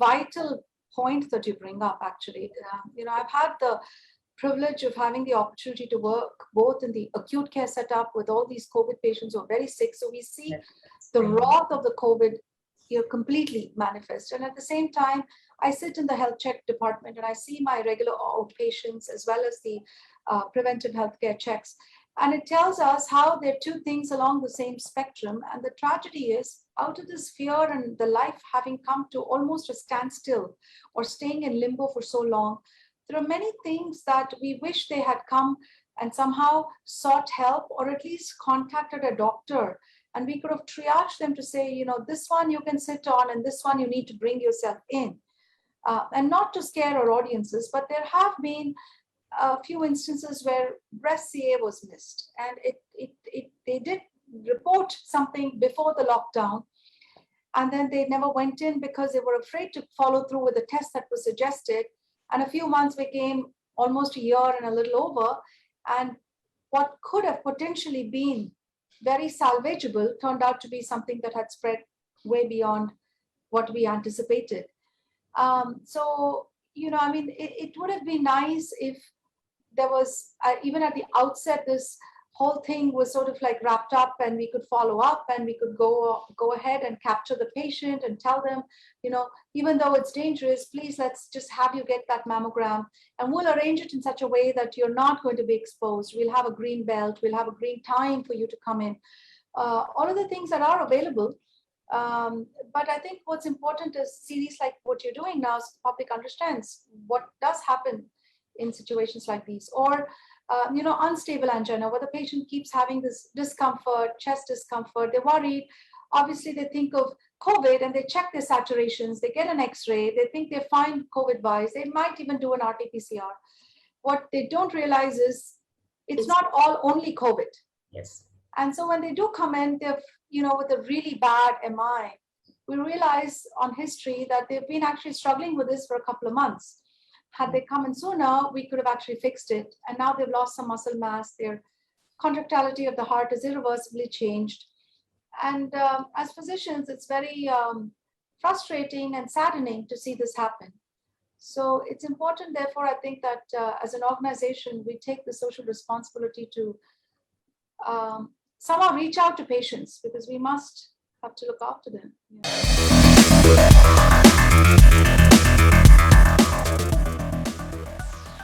vital point that you bring up, actually. I've had the privilege of having the opportunity to work both in the acute care setup with all these COVID patients who are very sick. So we see the wrath of the COVID completely manifest. And at the same time, I sit in the health check department and I see my regular outpatients as well as the preventive healthcare checks. And it tells us how there are two things along the same spectrum. And the tragedy is, out of this fear and the life having come to almost a standstill or staying in limbo for so long, there are many things that we wish they had come and somehow sought help or at least contacted a doctor. And we could have triaged them to say, this one you can sit on and this one you need to bring yourself in. And not to scare our audiences, but there have been a few instances where breast CA was missed, and they did report something before the lockdown, and then they never went in because they were afraid to follow through with the test that was suggested. And a few months became almost a year and a little over, and what could have potentially been very salvageable turned out to be something that had spread way beyond what we anticipated. It would have been nice if there was, even at the outset, this whole thing was sort of like wrapped up and we could follow up and we could go ahead and capture the patient and tell them, even though it's dangerous, please, let's just have you get that mammogram and we'll arrange it in such a way that you're not going to be exposed. We'll have a green belt, we'll have a green time for you to come in. All of the things that are available. But I think what's important is series like what you're doing now so the public understands what does happen in situations like these, or unstable angina, where the patient keeps having this discomfort, chest discomfort, they're worried. Obviously, they think of COVID and they check their saturations, they get an X-ray, they think they find COVID-wise, they might even do an RT-PCR. What they don't realize is it's not all only COVID. Yes. And so when they do come in, they've, with a really bad MI, we realize on history that they've been actually struggling with this for a couple of months. Had they come in sooner, we could have actually fixed it. And now they've lost some muscle mass. Their contractility of the heart is irreversibly changed. And as physicians, it's very frustrating and saddening to see this happen. So it's important, therefore, I think that as an organization, we take the social responsibility to somehow reach out to patients because we must have to look after them. Yeah.